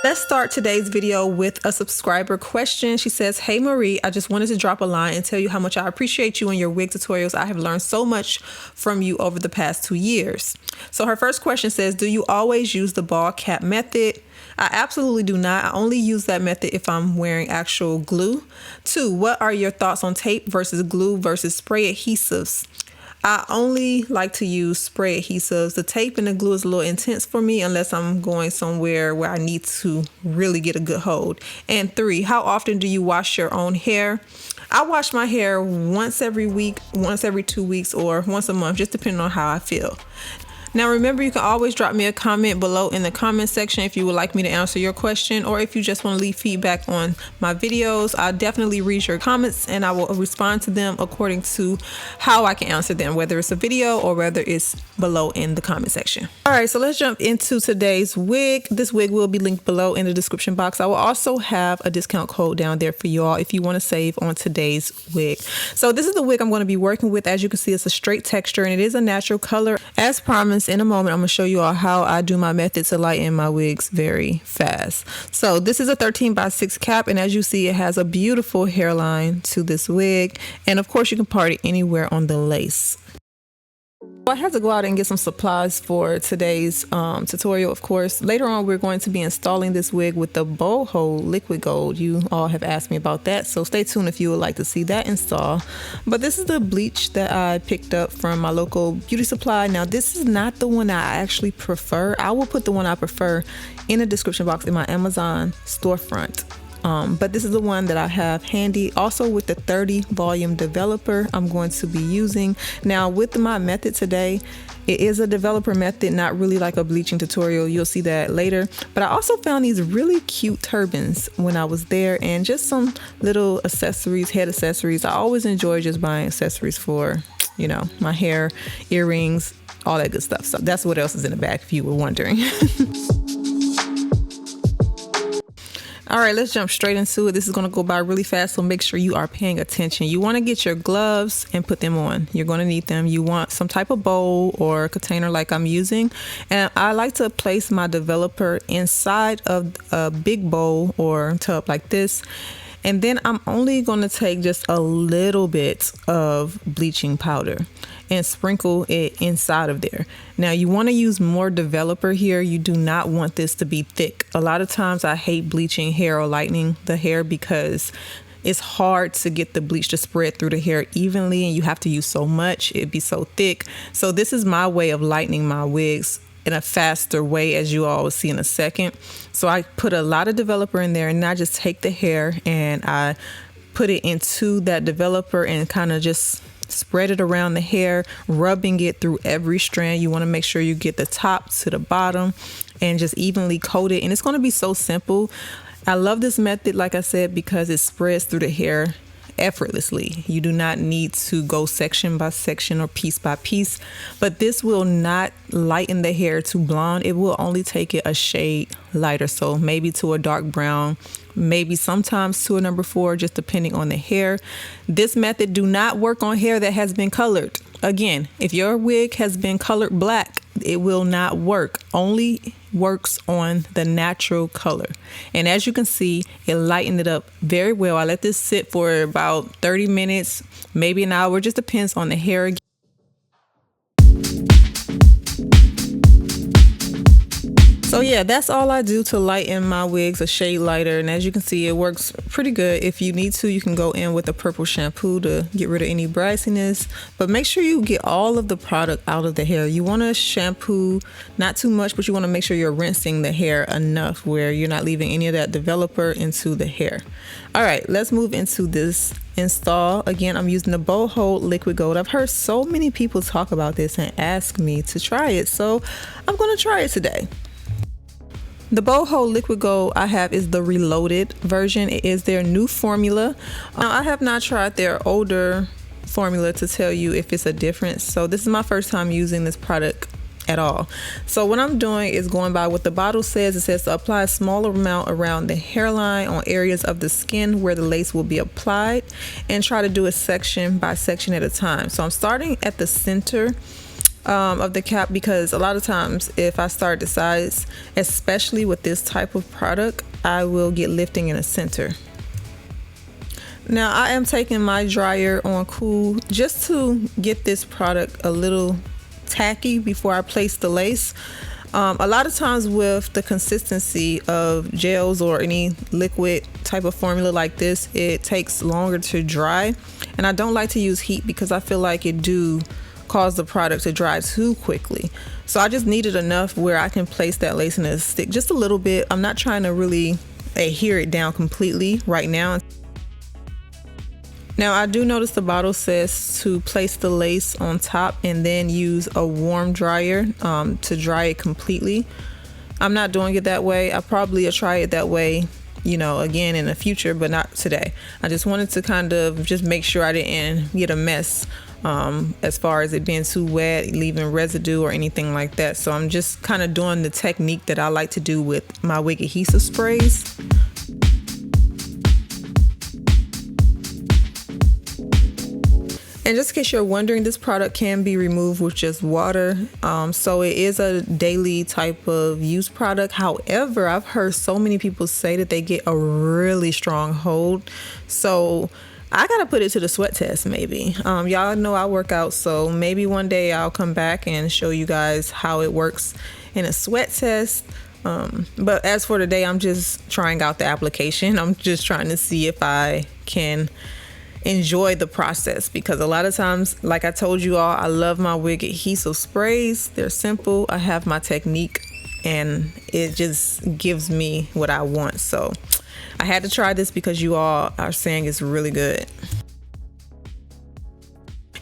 Let's start today's video with a subscriber question. She says, "Hey Marie, I just wanted to drop a line and tell you how much I appreciate you and your wig tutorials. I have learned so much from you over the past 2 years." So her first question says, "Do you always use the ball cap method?" I absolutely do not. I only use that method if I'm wearing actual glue. 2, what are your thoughts on tape versus glue versus spray adhesives? I only like to use spray adhesives. The tape and the glue is a little intense for me unless I'm going somewhere where I need to really get a good hold. And 3, how often do you wash your own hair? I wash my hair once every week, once every 2 weeks, or once a month, just depending on how I feel. Now remember, you can always drop me a comment below in the comment section if you would like me to answer your question, or if you just want to leave feedback on my videos. I'll definitely read your comments and I will respond to them according to how I can answer them, whether it's a video or whether it's below in the comment section. All right, so let's jump into today's wig. This wig will be linked below in the description box. I will also have a discount code down there for you all if you want to save on today's wig. So this is the wig I'm going to be working with. As you can see, it's a straight texture and it is a natural color. As promised, in a moment, I'm going to show you all how I do my method to lighten my wigs very fast. So this is a 13x6 cap, and as you see, it has a beautiful hairline to this wig. And of course, you can part it anywhere on the lace. I had to go out and get some supplies for today's tutorial. Of course, later on we're going to be installing this wig with the bow hole liquid gold. You all have asked me about that, so stay tuned if you would like to see that install. But this is the bleach that I picked up from my local beauty supply. Now this is not the one I actually prefer. I will put the one I prefer in the description box in my Amazon storefront. But this is the one that I have handy, also with the 30 volume developer I'm going to be using. Now with my method today, it is a developer method, not really like a bleaching tutorial. You'll see that later. But I also found these really cute turbans when I was there, and just some little accessories, head accessories. I always enjoy just buying accessories for, you know, my hair, earrings, all that good stuff. So that's what else is in the bag if you were wondering. All right, let's jump straight into it. This is going to go by really fast, so make sure you are paying attention. You want to get your gloves and put them on. You're going to need them. You want some type of bowl or container like I'm using. And I like to place my developer inside of a big bowl or tub like this. And then I'm only going to take just a little bit of bleaching powder and sprinkle it inside of there. Now you want to use more developer here. You do not want this to be thick. A lot of times I hate bleaching hair or lightening the hair because it's hard to get the bleach to spread through the hair evenly, and you have to use so much. It'd be so thick. So this is my way of lightening my wigs in a faster way, as you all will see in a second. So I put a lot of developer in there, and I just take the hair and I put it into that developer and kind of just spread it around the hair, rubbing it through every strand. You want to make sure you get the top to the bottom and just evenly coat it. And it's going to be so simple. I love this method, like I said, because it spreads through the hair effortlessly. You do not need to go section by section or piece by piece, but this will not lighten the hair to blonde. It will only take it a shade lighter, so maybe to a dark brown, maybe sometimes to a number 4, just depending on the hair. This method do not work on hair that has been colored. Again, if your wig has been colored black, it will not work. Only works on the natural color. And as you can see, it lightened it up very well. I let this sit for about 30 minutes, maybe an hour, just depends on the hair. So yeah, that's all I do to lighten my wigs, a shade lighter. And as you can see, it works pretty good. If you need to, you can go in with a purple shampoo to get rid of any brassiness. But make sure you get all of the product out of the hair. You want to shampoo, not too much, but you want to make sure you're rinsing the hair enough where you're not leaving any of that developer into the hair. All right, let's move into this install. Again, I'm using the bow hold liquid gold. I've heard so many people talk about this and ask me to try it, so I'm going to try it today. The bow hold liquid gold I have is the reloaded version. It is their new formula. Now, I have not tried their older formula to tell you if it's a difference. So this is my first time using this product at all. So what I'm doing is going by what the bottle says. It says to apply a smaller amount around the hairline on areas of the skin where the lace will be applied, and try to do it section by section at a time. So I'm starting at the center of the cap, because a lot of times if I start the sides, especially with this type of product, I will get lifting in the center. Now I am taking my dryer on cool just to get this product a little tacky before I place the lace. A lot of times with the consistency of gels or any liquid type of formula like this, it takes longer to dry, and I don't like to use heat because I feel like it do cause the product to dry too quickly. So I just needed enough where I can place that lace in a stick just a little bit. I'm not trying to really adhere it down completely right now. Now I do notice the bottle says to place the lace on top and then use a warm dryer to dry it completely. I'm not doing it that way. I probably will try it that way, you know, again in the future, but not today. I just wanted to kind of just make sure I didn't get a mess as far as it being too wet, leaving residue or anything like that. So I'm just kind of doing the technique that I like to do with my wig adhesive sprays. And just in case you're wondering, this product can be removed with just water. So it is a daily type of use product. However, I've heard so many people say that they get a really strong hold. So I gotta put it to the sweat test maybe. Y'all know I work out, so maybe one day I'll come back and show you guys how it works in a sweat test. But as for today, I'm just trying out the application. I'm just trying to see if I can enjoy the process, because a lot of times, like I told you all, I love my wig adhesive sprays. They're simple. I have my technique and it just gives me what I want. So I had to try this because you all are saying it's really good.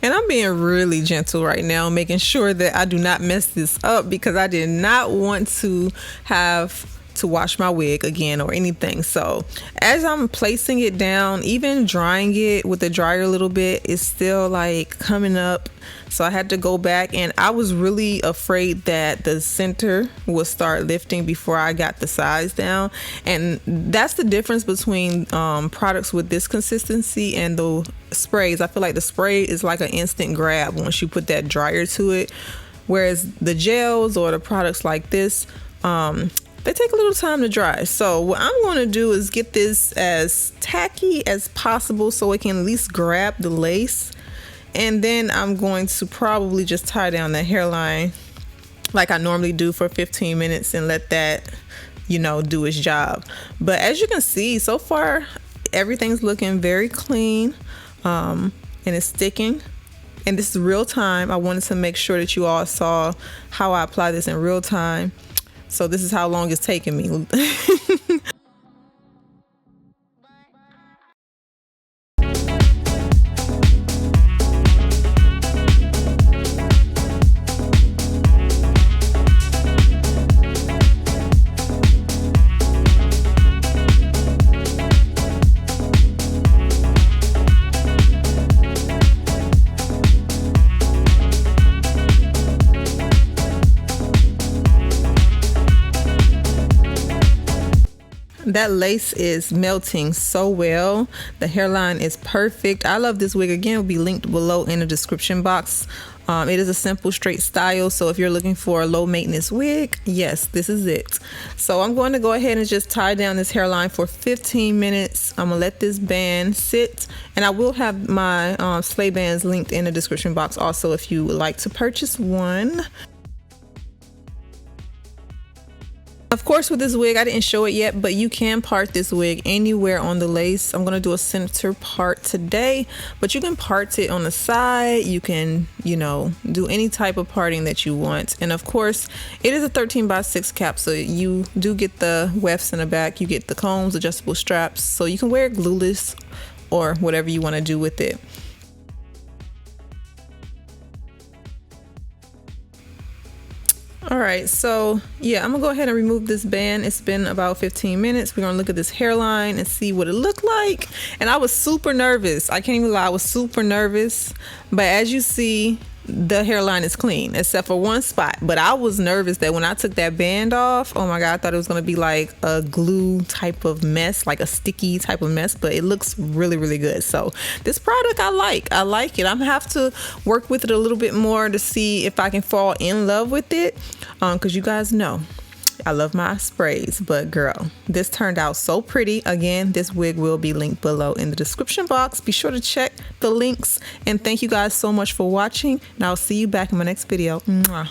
And I'm being really gentle right now, making sure that I do not mess this up, because I did not want to have to wash my wig again or anything. So as I'm placing it down, even drying it with the dryer a little bit, it's still like coming up. So I had to go back, and I was really afraid that the center would start lifting before I got the sides down. And that's the difference between products with this consistency and the sprays. I feel like the spray is like an instant grab once you put that dryer to it, whereas the gels or the products like this, they take a little time to dry. So what I'm going to do is get this as tacky as possible so it can at least grab the lace. And then I'm going to probably just tie down the hairline like I normally do for 15 minutes and let that, you know, do its job. But as you can see, so far, everything's looking very clean, and it's sticking. And this is real time. I wanted to make sure that you all saw how I apply this in real time. So this is how long it's taking me. That lace is melting so well. The hairline is perfect. I love this wig. Again, it will be linked below in the description box. It is a simple straight style, so if you're looking for a low maintenance wig, yes, this is it. So I'm going to go ahead and just tie down this hairline for 15 minutes. I'm gonna let this band sit, and I will have my sleigh bands linked in the description box also if you would like to purchase one. Of course, with this wig, I didn't show it yet, but you can part this wig anywhere on the lace. I'm going to do a center part today, but you can part it on the side. You can, you know, do any type of parting that you want. And of course, it is a 13x6 cap, so you do get the wefts in the back. You get the combs, adjustable straps, so you can wear it glueless or whatever you want to do with it. All All right, so yeah, I'm gonna go ahead and remove this band. It's been about 15 minutes. We're gonna look at this hairline and see what it looked like. And I was super nervous. I can't even lie, I was super nervous. But as you see, the hairline is clean except for one spot. But I was nervous that when I took that band off, oh my God, I thought it was gonna be like a glue type of mess, like a sticky type of mess, but it looks really, really good. So this product I like it. I'm gonna have to work with it a little bit more to see if I can fall in love with it. Because you guys know I love my sprays, but girl, this turned out so pretty. Again, this wig will be linked below in the description box. Be sure to check the links, and thank you guys so much for watching, and I'll see you back in my next video. Mwah.